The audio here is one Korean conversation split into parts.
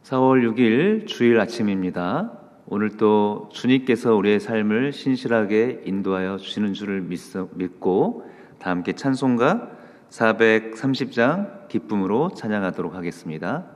4월 6일 주일 아침입니다. 오늘 또 주님께서 우리의 삶을 신실하게 인도하여 주시는 줄을 믿고 다 함께 찬송가 430장 기쁨으로 찬양하도록 하겠습니다.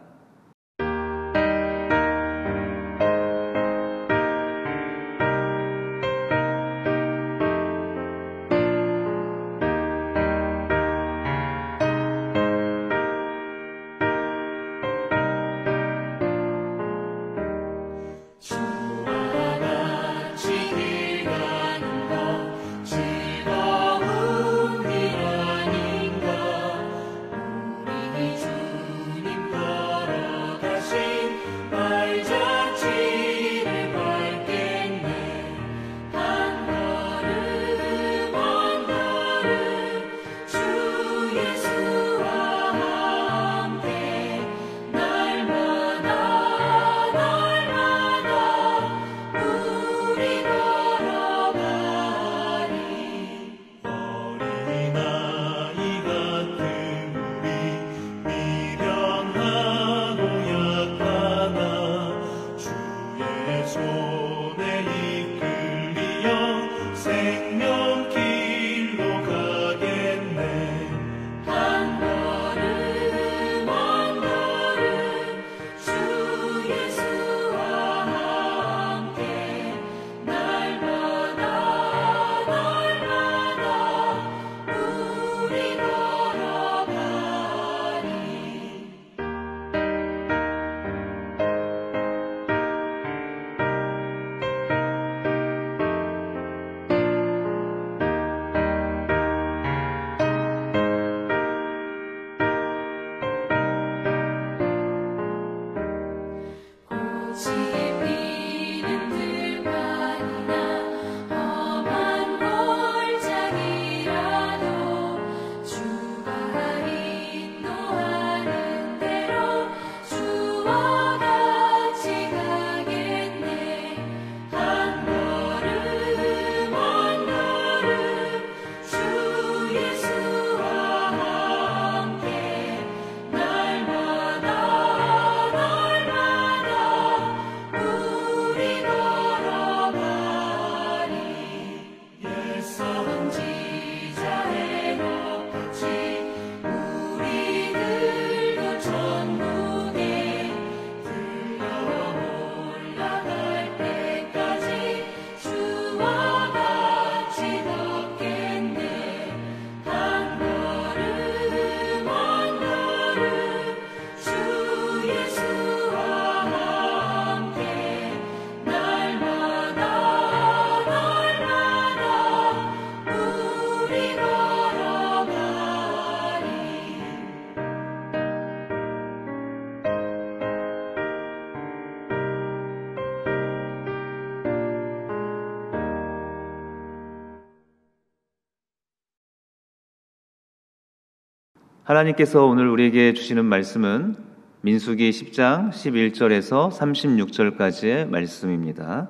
하나님께서 오늘 우리에게 주시는 말씀은 민수기 10장 11절에서 36절까지의 말씀입니다.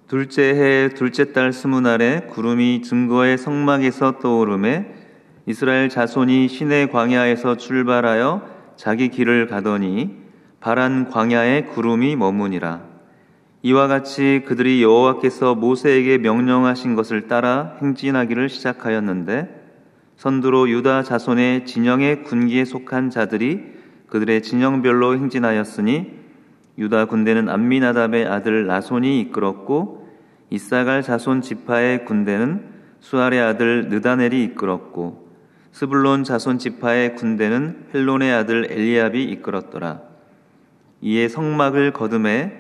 둘째 해 둘째 달 20날에 구름이 증거의 성막에서 떠오르매 이스라엘 자손이 시내 광야에서 출발하여 자기 길을 가더니 바란 광야에 구름이 머무니라. 이와 같이 그들이 여호와께서 모세에게 명령하신 것을 따라 행진하기를 시작하였는데 선두로 유다 자손의 진영의 군기에 속한 자들이 그들의 진영별로 행진하였으니 유다 군대는 암미나답의 아들 나손이 이끌었고 이사갈 자손 지파의 군대는 수알의 아들 느다넬이 이끌었고 스불론 자손 지파의 군대는 헬론의 아들 엘리압이 이끌었더라. 이에 성막을 거두매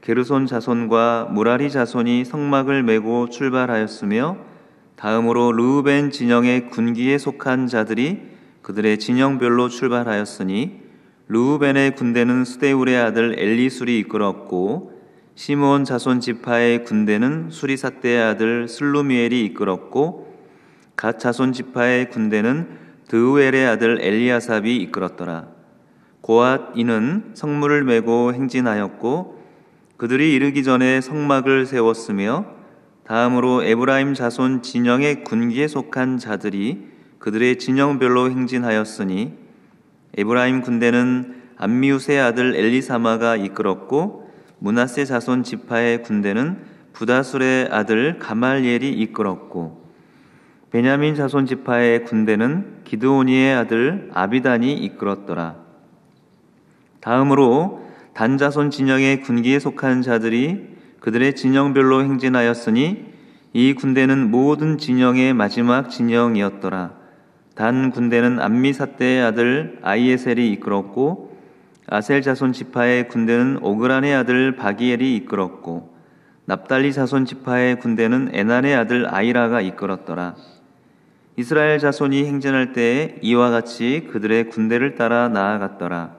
게르손 자손과 무라리 자손이 성막을 메고 출발하였으며 다음으로 르우벤 진영의 군기에 속한 자들이 그들의 진영별로 출발하였으니 르우벤의 군대는 스데울의 아들 엘리술이 이끌었고 시므온 자손 지파의 군대는 수리삭대의 아들 슬루미엘이 이끌었고 갓 자손 지파의 군대는 드우엘의 아들 엘리아삽이 이끌었더라. 고앗 이는 성문을 메고 행진하였고 그들이 이르기 전에 성막을 세웠으며 다음으로 에브라임 자손 진영의 군기에 속한 자들이 그들의 진영별로 행진하였으니 에브라임 군대는 암미우스의 아들 엘리사마가 이끌었고 므낫세 자손 지파의 군대는 부다술의 아들 가말리엘이 이끌었고 베냐민 자손 지파의 군대는 기드오니의 아들 아비단이 이끌었더라. 다음으로 단 자손 진영의 군기에 속한 자들이 그들의 진영별로 행진하였으니 이 군대는 모든 진영의 마지막 진영이었더라. 단 군대는 암미사대의 아들 아이에셀이 이끌었고 아셀 자손 지파의 군대는 오그란의 아들 바기엘이 이끌었고 납달리 자손 지파의 군대는 에난의 아들 아이라가 이끌었더라. 이스라엘 자손이 행진할 때에 이와 같이 그들의 군대를 따라 나아갔더라.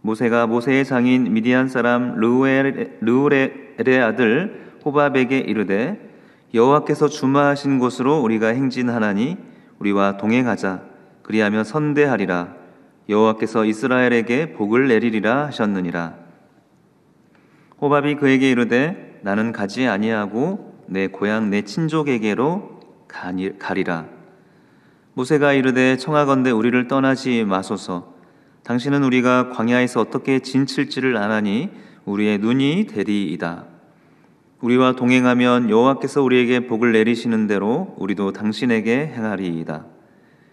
모세가 모세의 장인 미디안 사람 르우엘의 아들 호밥에게 이르되 여호와께서 주마하신 곳으로 우리가 행진하나니 우리와 동행하자. 그리하며 선대하리라. 여호와께서 이스라엘에게 복을 내리리라 하셨느니라. 호밥이 그에게 이르되 나는 가지 아니하고 내 고향 내 친족에게로 가리라. 모세가 이르되 청하건대 우리를 떠나지 마소서. 당신은 우리가 광야에서 어떻게 진칠지를 아나니 우리의 눈이 되리이다. 우리와 동행하면 여호와께서 우리에게 복을 내리시는 대로 우리도 당신에게 행하리이다.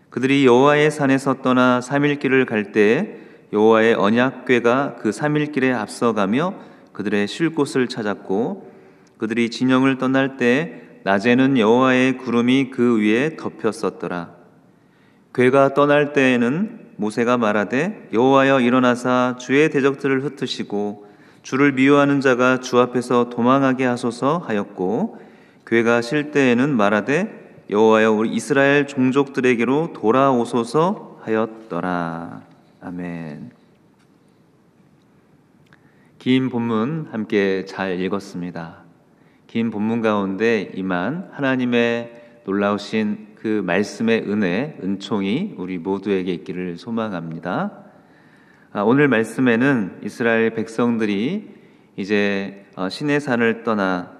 그들이 여호와의 산에서 떠나 3일 길을 갈 때에 여호와의 언약궤가 그 3일 길에 앞서가며 그들의 쉴 곳을 찾았고 그들이 진영을 떠날 때 낮에는 여호와의 구름이 그 위에 덮였었더라. 궤가 떠날 때에는 모세가 말하되 여호와여 일어나사 주의 대적들을 흩으시고 주를 미워하는 자가 주 앞에서 도망하게 하소서 하였고 궤가 쉴 때에는 말하되 여호와여 우리 이스라엘 종족들에게로 돌아오소서 하였더라. 아멘. 긴 본문 함께 잘 읽었습니다. 긴 본문 가운데 임한 하나님의 놀라우신 그 말씀의 은혜, 은총이 우리 모두에게 있기를 소망합니다. 오늘 말씀에는 이스라엘 백성들이 이제 시내산을 떠나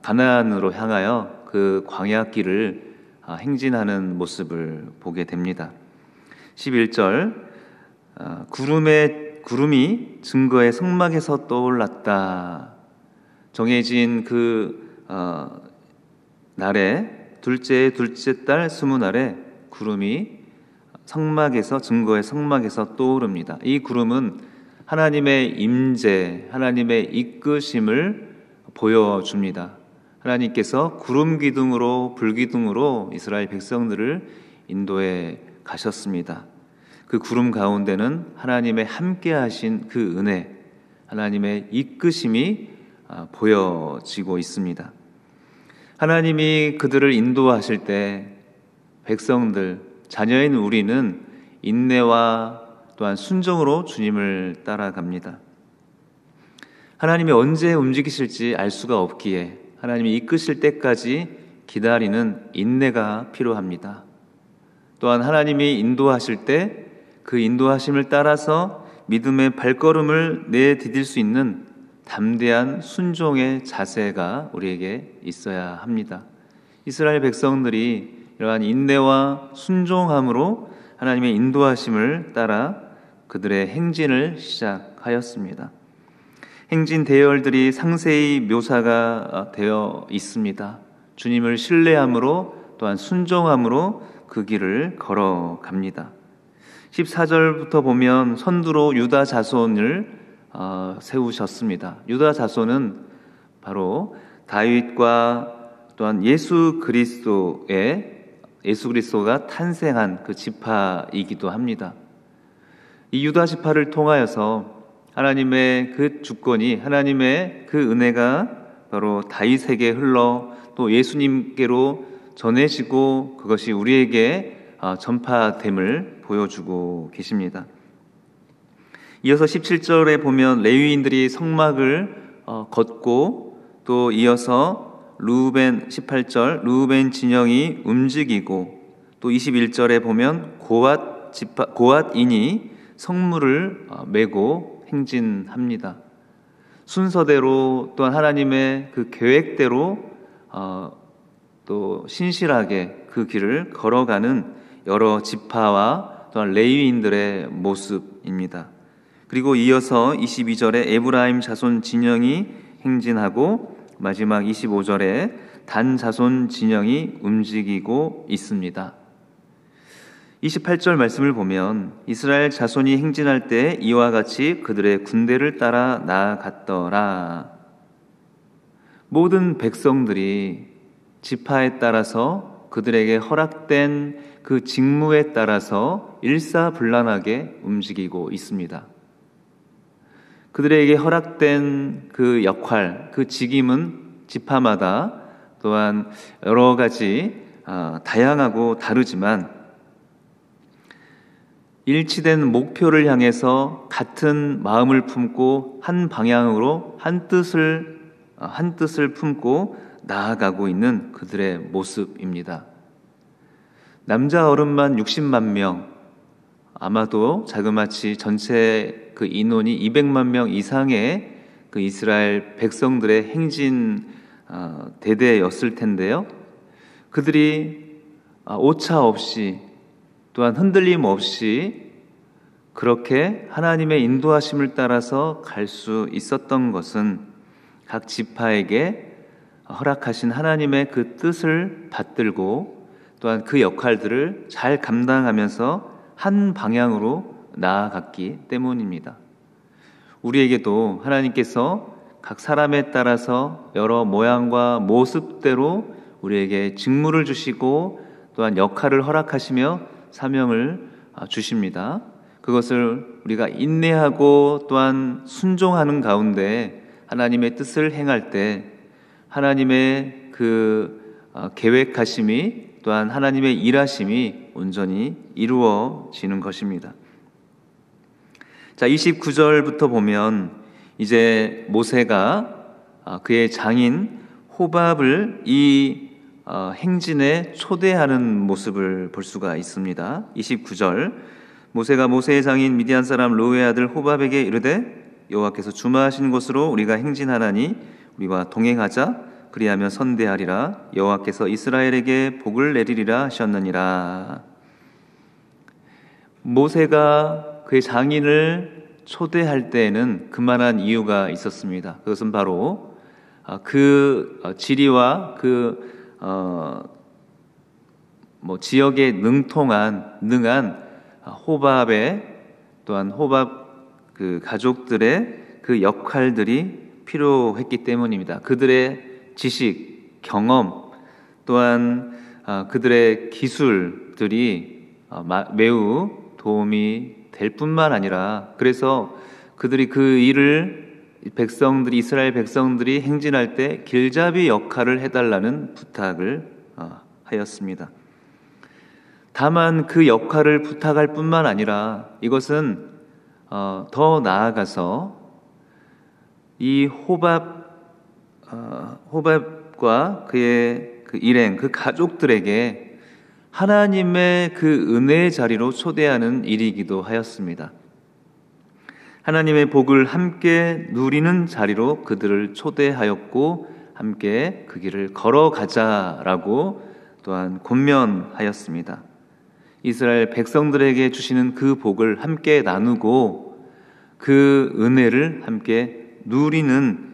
가나안으로 향하여 그 광야길을 행진하는 모습을 보게 됩니다. 11절 구름이 증거의 성막에서 떠올랐다. 정해진 그 날에 둘째 달 20날에 구름이 증거의 성막에서 떠오릅니다. 이 구름은 하나님의 임재, 하나님의 이끄심을 보여줍니다. 하나님께서 구름 기둥으로 불기둥으로 이스라엘 백성들을 인도해 가셨습니다. 그 구름 가운데는 하나님의 함께하신 그 은혜, 하나님의 이끄심이 보여지고 있습니다. 하나님이 그들을 인도하실 때 백성들, 자녀인 우리는 인내와 또한 순종으로 주님을 따라갑니다. 하나님이 언제 움직이실지 알 수가 없기에 하나님이 이끄실 때까지 기다리는 인내가 필요합니다. 또한 하나님이 인도하실 때 그 인도하심을 따라서 믿음의 발걸음을 내디딜 수 있는 담대한 순종의 자세가 우리에게 있어야 합니다. 이스라엘 백성들이 이러한 인내와 순종함으로 하나님의 인도하심을 따라 그들의 행진을 시작하였습니다. 행진 대열들이 상세히 묘사가 되어 있습니다. 주님을 신뢰함으로 또한 순종함으로 그 길을 걸어갑니다. 14절부터 보면 선두로 유다 자손을 세우셨습니다. 유다 자손은 바로 다윗과 또한 예수 그리스도가 탄생한 그 지파이기도 합니다. 이 유다 지파를 통하여서 하나님의 그 주권이, 하나님의 그 은혜가 바로 다윗에게 흘러 또 예수님께로 전해지고 그것이 우리에게 전파됨을 보여주고 계십니다. 이어서 17절에 보면 레위인들이 성막을 걷고 또 이어서 18절 르우벤 진영이 움직이고 또 21절에 보면 고앗인이 성물을 메고 행진합니다. 순서대로 또한 하나님의 그 계획대로 또 신실하게 그 길을 걸어가는 여러 지파와 또한 레위인들의 모습입니다. 그리고 이어서 22절에 에브라임 자손 진영이 행진하고 마지막 25절에 단 자손 진영이 움직이고 있습니다. 28절 말씀을 보면 이스라엘 자손이 행진할 때 이와 같이 그들의 군대를 따라 나아갔더라. 모든 백성들이 지파에 따라서 그들에게 허락된 그 직무에 따라서 일사불란하게 움직이고 있습니다. 그들에게 허락된 그 역할, 그 직임은 지파마다 또한 여러 가지 다양하고 다르지만 일치된 목표를 향해서 같은 마음을 품고 한 방향으로 한 뜻을 품고 나아가고 있는 그들의 모습입니다. 남자 어른만 60만 명, 아마도 자그마치 전체 그 인원이 200만 명 이상의 그 이스라엘 백성들의 행진 대대였을 텐데요. 그들이 오차 없이 또한 흔들림 없이 그렇게 하나님의 인도하심을 따라서 갈 수 있었던 것은 각 지파에게 허락하신 하나님의 그 뜻을 받들고 또한 그 역할들을 잘 감당하면서 한 방향으로 나아갔기 때문입니다. 우리에게도 하나님께서 각 사람에 따라서 여러 모양과 모습대로 우리에게 직무를 주시고 또한 역할을 허락하시며 사명을 주십니다. 그것을 우리가 인내하고 또한 순종하는 가운데 하나님의 뜻을 행할 때 하나님의 그 계획하심이 또한 하나님의 일하심이 온전히 이루어지는 것입니다. 자, 29절부터 보면 이제 모세가 그의 장인 호밥을 이 행진에 초대하는 모습을 볼 수가 있습니다. 29절 모세가 모세의 장인 미디안 사람 르우의 아들 호밥에게 이르되 여호와께서 주마하신 곳으로 우리가 행진하나니 우리와 동행하자. 그리하면 선대하리라. 여호와께서 이스라엘에게 복을 내리리라 하셨느니라. 모세가 그의 장인을 초대할 때에는 그만한 이유가 있었습니다. 그것은 바로 그 지리와 그 지역에 능한 호밥의 또한 호밥 그 가족들의 그 역할들이 필요했기 때문입니다. 그들의 지식, 경험 또한 그들의 기술들이 매우 도움이 될 뿐만 아니라 그래서 그들이 그 일을 이스라엘 백성들이 행진할 때 길잡이 역할을 해달라는 부탁을 하였습니다. 다만 그 역할을 부탁할 뿐만 아니라 이것은 더 나아가서 이 호밥과 그의 그 일행, 그 가족들에게 하나님의 그 은혜의 자리로 초대하는 일이기도 하였습니다. 하나님의 복을 함께 누리는 자리로 그들을 초대하였고 함께 그 길을 걸어가자라고 또한 권면하였습니다. 이스라엘 백성들에게 주시는 그 복을 함께 나누고 그 은혜를 함께 누리는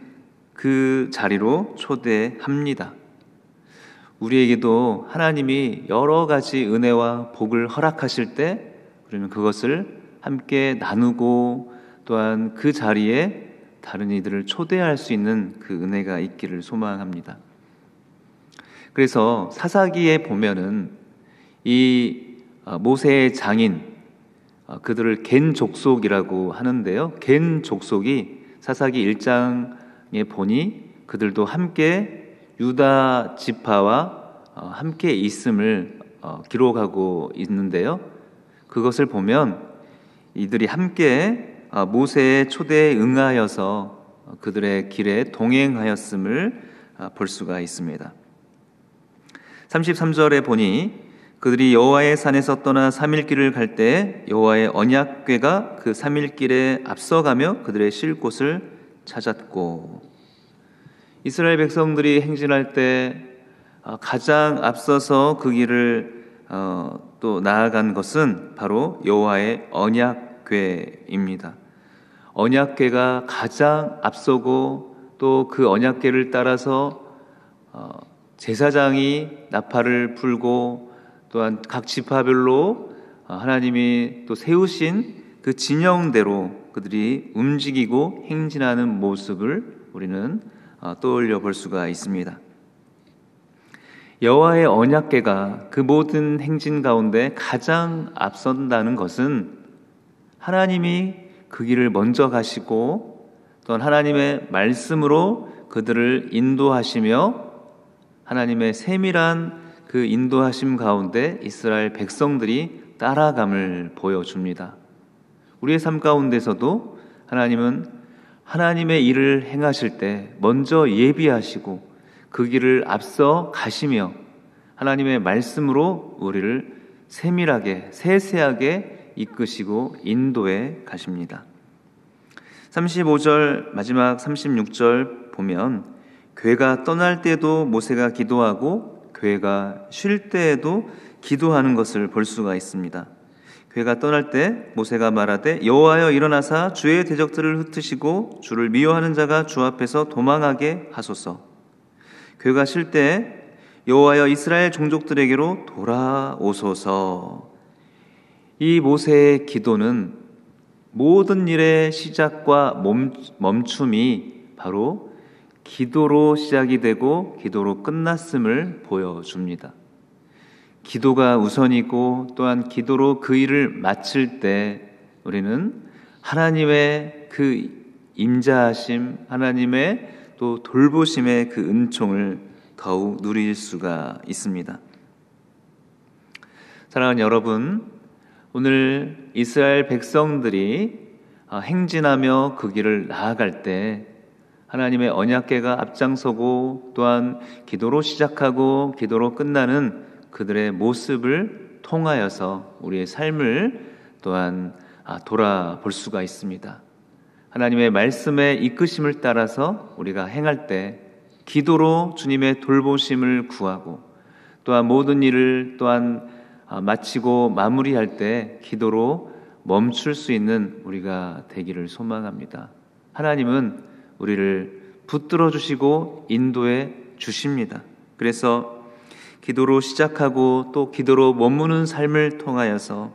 그 자리로 초대합니다. 우리에게도 하나님이 여러 가지 은혜와 복을 허락하실 때 그러면 그것을 함께 나누고 또한 그 자리에 다른 이들을 초대할 수 있는 그 은혜가 있기를 소망합니다. 그래서 사사기에 보면은 이 모세의 장인 그들을 겐 족속이라고 하는데요. 겐 족속이 사사기 1장에 보니 그들도 함께 유다 지파와 함께 있음을 기록하고 있는데요. 그것을 보면 이들이 함께 모세의 초대에 응하여서 그들의 길에 동행하였음을 볼 수가 있습니다. 33절에 보니 그들이 여호와의 산에서 떠나 3일 길을 갈 때 여호와의 언약궤가 그 3일 길에 앞서가며 그들의 쉴 곳을 찾았고, 이스라엘 백성들이 행진할 때 가장 앞서서 그 길을 또 나아간 것은 바로 여호와의 언약궤입니다. 언약궤가 가장 앞서고 또 그 언약궤를 따라서 제사장이 나팔을 불고 또한 각 지파별로 하나님이 또 세우신 그 진영대로 그들이 움직이고 행진하는 모습을 우리는 떠올려 볼 수가 있습니다. 여호와의 언약궤가 그 모든 행진 가운데 가장 앞선다는 것은 하나님이 그 길을 먼저 가시고 또한 하나님의 말씀으로 그들을 인도하시며 하나님의 세밀한 그 인도하심 가운데 이스라엘 백성들이 따라감을 보여줍니다. 우리의 삶 가운데서도 하나님은 하나님의 일을 행하실 때 먼저 예비하시고 그 길을 앞서 가시며 하나님의 말씀으로 우리를 세밀하게 세세하게 이끄시고 인도해 가십니다. 35절 마지막 36절 보면 궤가 떠날 때도 모세가 기도하고 궤가 쉴 때에도 기도하는 것을 볼 수가 있습니다. 궤가 떠날 때 모세가 말하되 여호와여 일어나사 주의 대적들을 흩으시고 주를 미워하는 자가 주 앞에서 도망하게 하소서. 궤가 쉴 때 여호와여 이스라엘 종족들에게로 돌아오소서. 이 모세의 기도는 모든 일의 시작과 멈춤이 바로 기도로 시작이 되고 기도로 끝났음을 보여줍니다. 기도가 우선이고 또한 기도로 그 일을 마칠 때 우리는 하나님의 그 임자하심, 하나님의 또 돌보심의 그 은총을 더욱 누릴 수가 있습니다. 사랑하는 여러분, 오늘 이스라엘 백성들이 행진하며 그 길을 나아갈 때 하나님의 언약궤가 앞장서고 또한 기도로 시작하고 기도로 끝나는 그들의 모습을 통하여서 우리의 삶을 또한 돌아볼 수가 있습니다. 하나님의 말씀의 이끄심을 따라서 우리가 행할 때 기도로 주님의 돌보심을 구하고 또한 모든 일을 또한 마치고 마무리할 때 기도로 멈출 수 있는 우리가 되기를 소망합니다. 하나님은 우리를 붙들어 주시고 인도해 주십니다. 그래서 기도로 시작하고 또 기도로 머무는 삶을 통하여서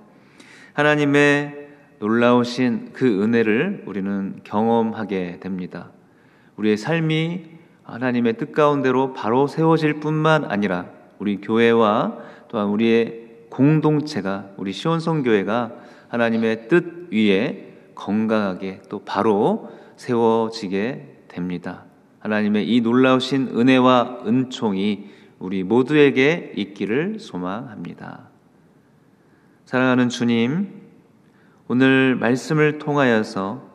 하나님의 놀라우신 그 은혜를 우리는 경험하게 됩니다. 우리의 삶이 하나님의 뜻 가운데로 바로 세워질 뿐만 아니라 우리 교회와 또한 우리의 공동체가 우리 시온성교회가 하나님의 뜻 위에 건강하게 또 바로 세워지게 됩니다. 하나님의 이 놀라우신 은혜와 은총이 우리 모두에게 있기를 소망합니다. 사랑하는 주님, 오늘 말씀을 통하여서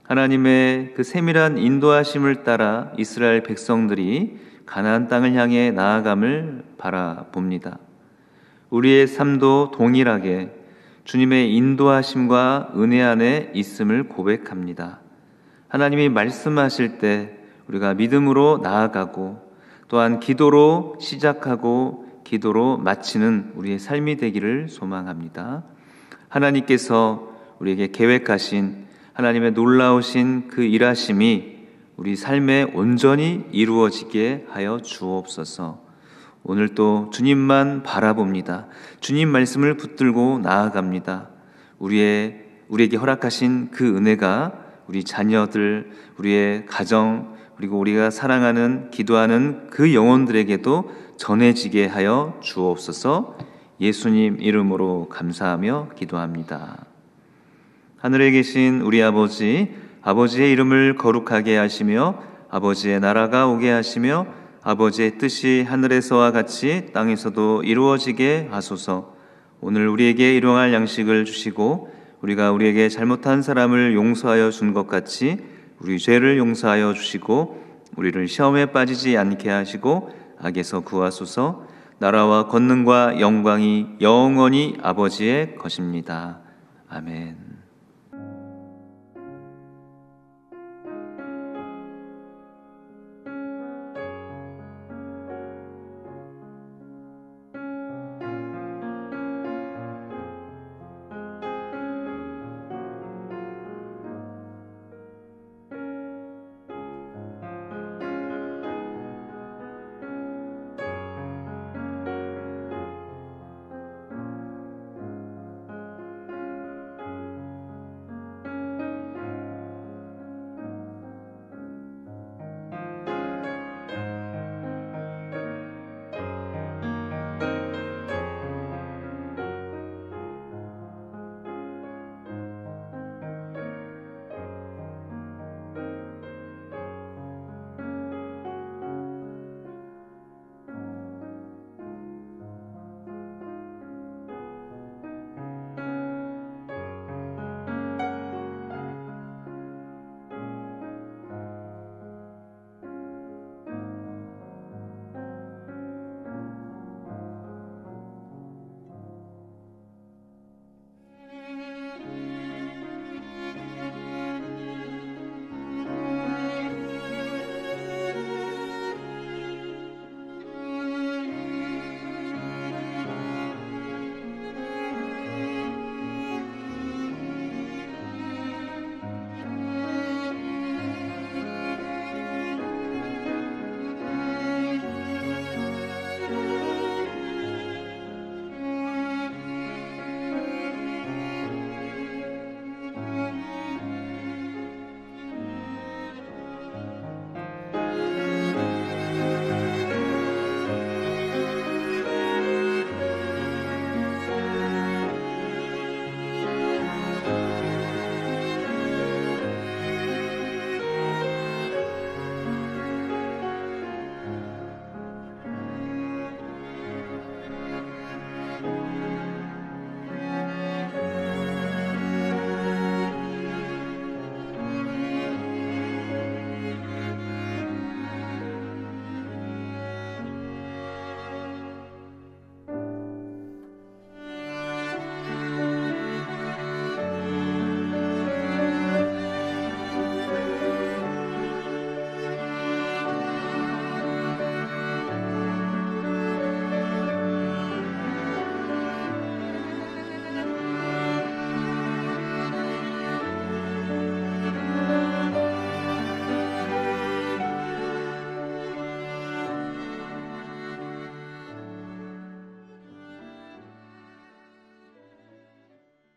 하나님의 그 세밀한 인도하심을 따라 이스라엘 백성들이 가나안 땅을 향해 나아감을 바라봅니다. 우리의 삶도 동일하게 주님의 인도하심과 은혜 안에 있음을 고백합니다. 하나님이 말씀하실 때 우리가 믿음으로 나아가고 또한 기도로 시작하고 기도로 마치는 우리의 삶이 되기를 소망합니다. 하나님께서 우리에게 계획하신 하나님의 놀라우신 그 일하심이 우리 삶에 온전히 이루어지게 하여 주옵소서. 오늘도 주님만 바라봅니다. 주님 말씀을 붙들고 나아갑니다. 우리에게 허락하신 그 은혜가 우리 자녀들, 우리의 가정, 그리고 우리가 사랑하는, 기도하는 그 영혼들에게도 전해지게 하여 주옵소서. 예수님 이름으로 감사하며 기도합니다. 하늘에 계신 우리 아버지, 아버지의 이름을 거룩하게 하시며 아버지의 나라가 오게 하시며 아버지의 뜻이 하늘에서와 같이 땅에서도 이루어지게 하소서. 오늘 우리에게 일용할 양식을 주시고 우리가 우리에게 잘못한 사람을 용서하여 준 것 같이 우리 죄를 용서하여 주시고 우리를 시험에 빠지지 않게 하시고 악에서 구하소서. 나라와 권능과 영광이 영원히 아버지의 것입니다. 아멘.